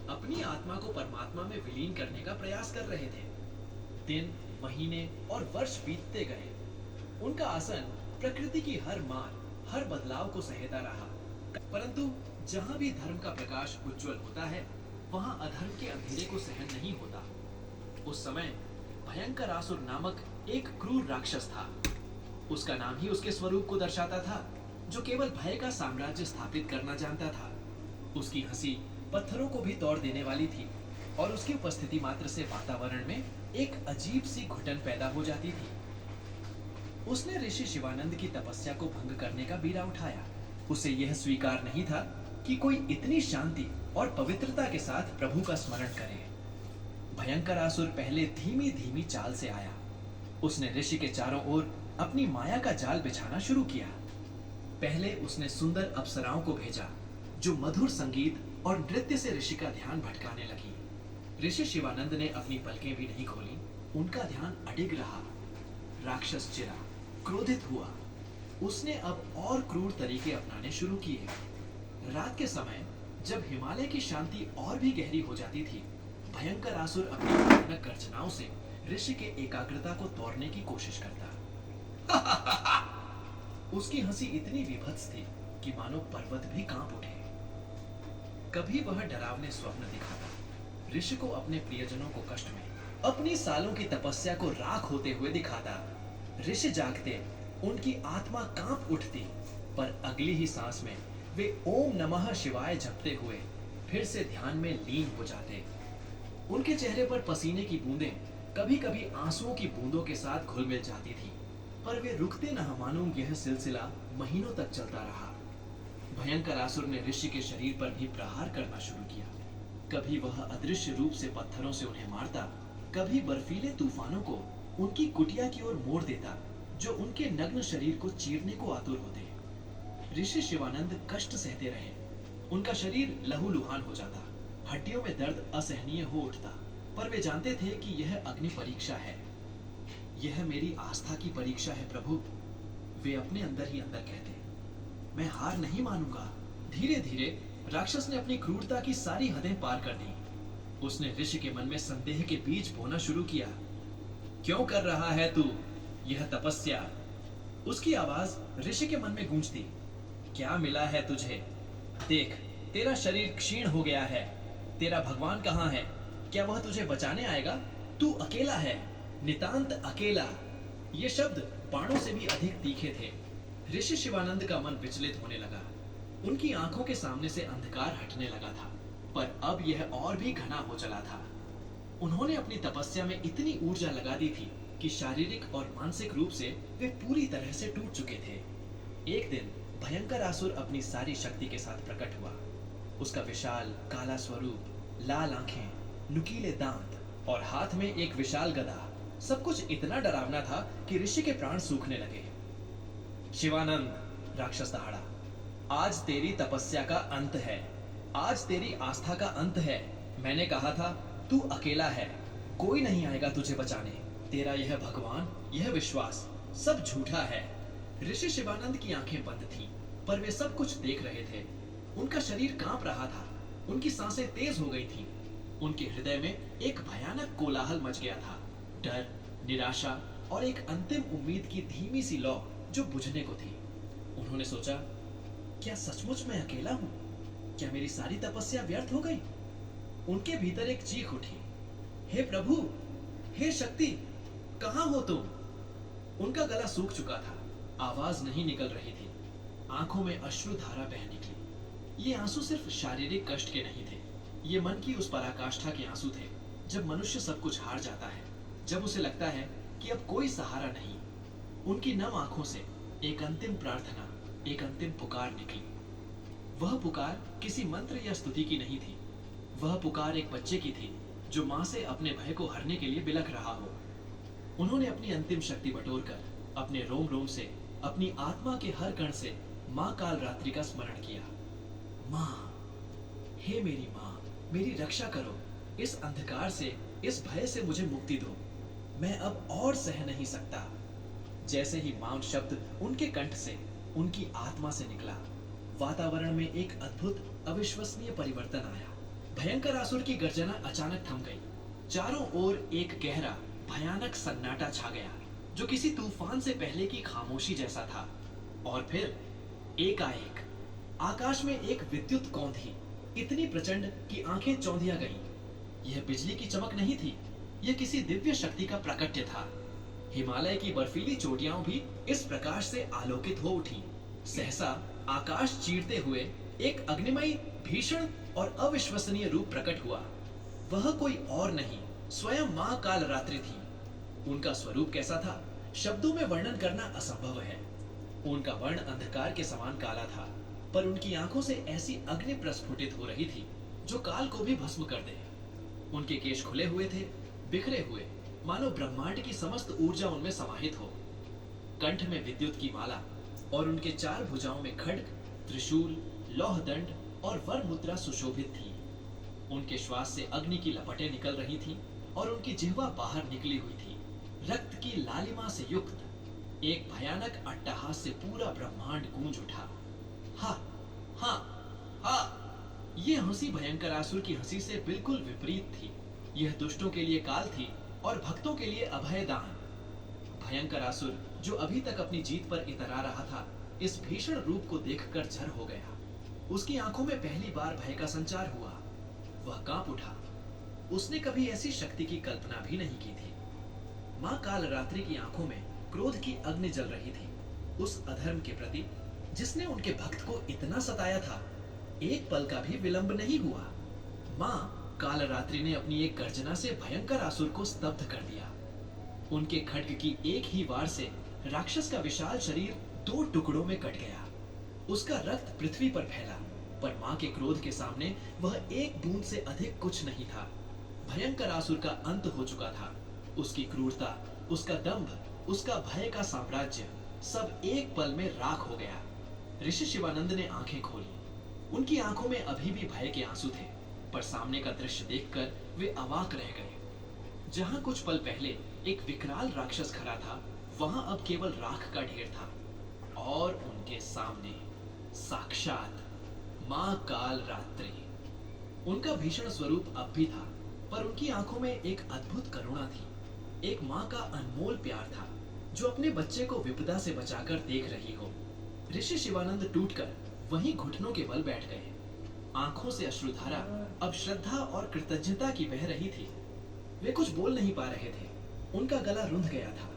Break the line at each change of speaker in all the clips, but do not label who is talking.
अपनी आत्मा को परमात्मा में विलीन करने का प्रयास कर रहे थे। दिन, महीने और वर्ष बीतते गए। उनका आसन प्रकृति की हर मार, हर बदलाव को सहता रहा। परंतु जहां भी धर्म का प्रकाश उज्जवल होता है, वहां अधर्म के अंधेरे को सहन नहीं होता। उस समय भयंकर आसुर नामक एक क्रूर राक्षस था। उसका नाम ही उसके स्वरूप को दर्शाता था, जो केवल भय का साम्राज्य स्थापित करना जानता था। उसकी हंसी पत्थरों को भी तोड़ देने वाली थी और उसकी उपस्थिति मात्र से वातावरण में एक अजीब सी घुटन पैदा हो जाती थी। उसने ऋषि शिवानंद की तपस्या को भंग करने का बीड़ा उठाया। उसे यह स्वीकार नहीं था कि कोई इतनी शांति और पवित्रता के साथ प्रभु का स्मरण करे। भयंकर आसुर पहले धीमी धीमी चाल से आया। उसने ऋषि के चारों ओर अपनी माया का जाल बिछाना शुरू किया। पहले उसने सुंदर अप्सराओं को भेजा, जो मधुर संगीत और नृत्य से ऋषि का ध्यान भटकाने लगी। ऋषि शिवानंद ने अपनी पलकें भी नहीं खोली। उनका ध्यान अडिग रहा। राक्षस चिरा, क्रोधित हुआ। उसने अब और क्रूर तरीके अपनाने शुरू किए। रात के समय जब हिमालय की शांति और भी गहरी हो जाती थी, भयंकर आसुर अपनी भयानक गर्जनाओं से ऋषि के एकाग्रता को तोड़ने की कोशिश करता। उसकी हंसी इतनी विभत्स थी कि मानो पर्वत भी कांप उठे। कभी वह डरावने स्वप्न दिखाता, ऋषि को अपने प्रियजनों को कष्ट में, अपनी सालों की तपस्या को राख होते हुए दिखाता। ऋषि जागते, उनकी आत्मा कांप उठती, पर अगली ही सांस में वे ओम नमः शिवाय जपते हुए फिर से ध्यान में लीन हो जाते। उनके चेहरे पर पसीने की बूंदें कभी कभी आंसुओं की बूंदों के साथ घुल मिल जाती थी, पर वे रुकते न मानो। यह सिलसिला महीनों तक चलता रहा। भयंकर आसुर ने ऋषि के शरीर पर भी प्रहार करना शुरू किया। कभी वह अदृश्य रूप से पत्थरों से उन्हें मारता, कभी बर्फीले तूफानों को उनकी कुटिया की ओर मोड़ देता, जो उनके नग्न शरीर को चीरने को आतुर होते। ऋषि शिवानंद कष्ट सहते रहे। उनका शरीर लहूलुहान हो जाता, हड्डियों में दर्द असहनीय हो उठता, पर वे जानते थे कि यह अग्नि परीक्षा है। यह मेरी आस्था की परीक्षा है प्रभु, वे अपने अंदर ही अंदर कहते। मैं हार नहीं मानूंगा। धीरे धीरे राक्षस ने अपनी क्रूरता की सारी हदें पार कर दी। उसने ऋषि के मन में संदेह के बीज बोना शुरू किया। क्यों कर रहा है तू यह तपस्या? उसकी आवाज ऋषि के मन में गूंजती। क्या मिला है तुझे? देख, तेरा शरीर क्षीण हो गया है। तेरा भगवान कहाँ है? क्या वह तुझे बचाने आएगा? तू अकेला है, नितांत अकेला। ये शब्द बाणों से भी अधिक तीखे थे। ऋषि शिवानंद का मन विचलित होने लगा। उनकी आंखों के सामने से अंधकार हटने लगा था, पर अब यह और भी घना हो चला था। उन्होंने अपनी तपस्या में इतनी ऊर्जा लगा दी थी कि शारीरिक और मानसिक रूप से वे पूरी तरह से टूट चुके थे। एक दिन भयंकर आसुर अपनी सारी शक्ति के साथ प्रकट हुआ। उसका विशाल काला स्वरूप, लाल आंखें, नुकीले दांत और हाथ में एक विशाल गदा, सब कुछ इतना डरावना था कि ऋषि के प्राण सूखने लगे। शिवानंद, राक्षस दहाड़ा, आज तेरी तपस्या का अंत है। आज तेरी आस्था का अंत है। मैंने कहा था तू अकेला है, कोई नहीं आएगा तुझे बचाने। तेरा यह भगवान, यह विश्वास सब झूठा है। ऋषि शिवानंद की आंखें बंद थीं, पर वे सब कुछ देख रहे थे। उनका शरीर कांप रहा था, उनकी सांसें तेज हो गई थीं। उनके हृदय में एक भयानक कोलाहल मच गया था। डर, निराशा और एक अंतिम उम्मीद की धीमी सी लौ जो बुझने को थी। उन्होंने सोचा, क्या सचमुच मैं अकेला हूं? क्या मेरी सारी तपस्या व्यर्थ हो गई? उनके भीतर एक चीख उठी, हे प्रभु, हे शक्ति, कहां हो तुम? उनका गला सूख चुका था, आवाज नहीं निकल रही थी, आंखों में अश्रुधारा बह निकली। ये आंसू सिर्फ शारीरिक कष्ट के नहीं थे, ये मन की उस पराकाष्ठा के आंसू थे जब मनुष्य सब कुछ हार जाता है, जब उसे लगता है कि अब कोई सहारा नहीं। उनकी नम आंखों से एक अंतिम प्रार्थना, एक अंतिम पुकार निकली। वह पुकार किसी मंत्र या स्तुति की नहीं थी। वह पुकार एक बच्चे की थी जो मां से अपने भय को हरने के लिए बिलख रहा हो। उन्होंने अपनी अंतिम शक्ति बटोरकर अपने रोम रोम से, अपनी आत्मा के हर कण से मां कालरात्रि का स्मरण किया। मां, हे मेरी मां, मेरी रक्षा करो। इस अंधकार से, इस भय से मुझे मुक्ति दो। मैं अब और सह नहीं सकता। जैसे ही मां शब्द उनके कंठ से, उनकी आत्मा से निकला, वातावरण में एक अद्भुत, अविश्वसनीय परिवर्तन आया, भयंकर आसुर की गर्जना अचानक थम गई। चारों ओर एक गहरा भयानक सन्नाटा छा गया, जो किसी तूफान से पहले की खामोशी जैसा था। और फिर एकाएक आकाश में एक विद्युत कौंधी इतनी प्रचंड कि आंखें चौंधिया गईं। यह बिजली की चमक नहीं थी, यह किसी दिव्य शक्ति का प्राकट्य था। हिमालय की बर्फीली चोटियां भी इस प्रकाश से आलोकित हो उठी। सहसा आकाश चीरते हुए एक अग्निमय, भीषण और अविश्वसनीय रूप प्रकट हुआ। वह कोई और नहीं, स्वयं मां कालरात्रि थी। उनका स्वरूप कैसा था, शब्दों में वर्णन करना असंभव है। उनका वर्ण अंधकार के समान काला था, पर उनकी आंखों से ऐसी अग्नि प्रस्फुटित हो रही थी जो काल को भी भस्म कर दे। उनके केश खुले हुए थे, बिखरे हुए, मानो ब्रह्मांड की समस्त ऊर्जा उनमें समाहित हो। कंठ में विद्युत की माला और उनके चार भुजाओं में खड्ग, त्रिशूल, लौह दंड और वर मुद्रा सुशोभित थी। उनके श्वास से अग्नि की लपटें निकल रही थीं और उनकी जिह्वा बाहर निकली हुई थी। रक्त की लालिमा से युक्त एक भयानक अट्टहास से पूरा ब्रह्मांड गूंज उठा। हा हा हा। यह हंसी भयंकर आसुर की हंसी से बिल्कुल विपरीत थी। यह दुष्टों के लिए काल थी और भक्तों के लिए अभय दान। भयंकर आसुर, जो अभी तक अपनी जीत पर इतरा रहा था, इस भीषण रूप को देखकर झर हो गया। उसकी आंखों में पहली बार भय का संचार हुआ। वह कांप उठा। उसने कभी ऐसी शक्ति की कल्पना भी नहीं की थी। मां कालरात्रि की आंखों में क्रोध की अग्नि जल रही थी। उस अधर्म के प्रति जिसने उनके भक्त को इतना सताया था, एक पल का भी विलंब नहीं हुआ। मां कालरात्रि ने अपनी एक गर्जना से भयंकर आसुर को स्तब्ध कर दिया। उनके खड्ग की एक ही वार से राक्षस का विशाल शरीर दो टुकड़ों में कट गया। उसका रक्त पृथ्वी पर फैला, पर मां के क्रोध के सामने वह एक बूंद से अधिक कुछ नहीं था। भयंकर आसुर का अंत हो चुका था। उसकी क्रूरता, उसका दंभ, उसका भय का साम्राज्य सब एक पल में राख हो गया। ऋषि शिवानंद ने आंखें खोली। उनकी आंखों में अभी भी भय के आंसू थे, पर सामने का दृश्य देखकर वे अवाक रह गए। जहां कुछ पल पहले एक विकराल राक्षस खड़ा था, वहां अब केवल राख का ढेर था। और उनके सामने साक्षात मां कालरात्रि। उनका भीषण स्वरूप अब भी था, पर उनकी आंखों में एक अद्भुत करुणा थी। एक मां का अनमोल प्यार था, जो अपने बच्चे को विपदा से बचाकर देख रही हो। ऋषि शिवानंद टूटकर वहीं घुटनों के बल बैठ गए। आंखों से अश्रुधारा अब श्रद्धा और कृतज्ञता की बह रही थी। वे कुछ बोल नहीं पा रहे थे। उनका गला रुंध गया था।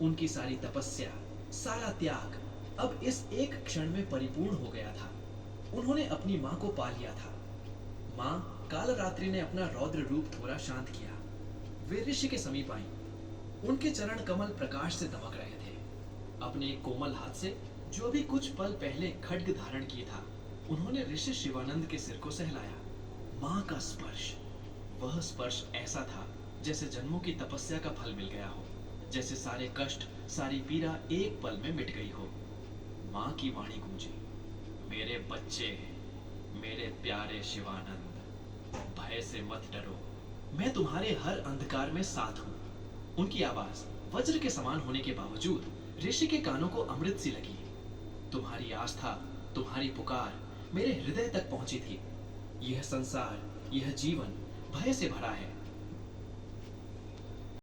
उनकी सारी तपस्या, सारा त्याग अब इस एक क्षण में परिपूर्ण हो गया था। उन्होंने अपनी मां को पा लिया था। मां कालरात्रि ने अपना रौद्र रूप थोड़ा शांत किया। वे ऋषि के समीप आई। उनके चरण कमल प्रकाश से दमक रहे थे। अपने एक कोमल हाथ से, जो अभी कुछ पल पहले खड्ग धारण किए था, उन्होंने ऋषि शिवानंद के सिर को सहलाया। मां का स्पर्श, वह स्पर्श ऐसा था जैसे जन्मों की तपस्या का फल मिल गया हो, जैसे सारे कष्ट, सारी पीड़ा एक पल में मिट गई हो। मां की वाणी गूंजी, मेरे बच्चे, मेरे प्यारे शिवानंद, भय से मत डरो, मैं तुम्हारे हर अंधकार में साथ हूं। उनकी आवाज वज्र के समान होने के बावजूद ऋषि के कानों को अमृत सी लगी। तुम्हारी आस्था, तुम्हारी पुकार मेरे हृदय तक पहुंची थी। यह संसार, यह जीवन भय से भरा है,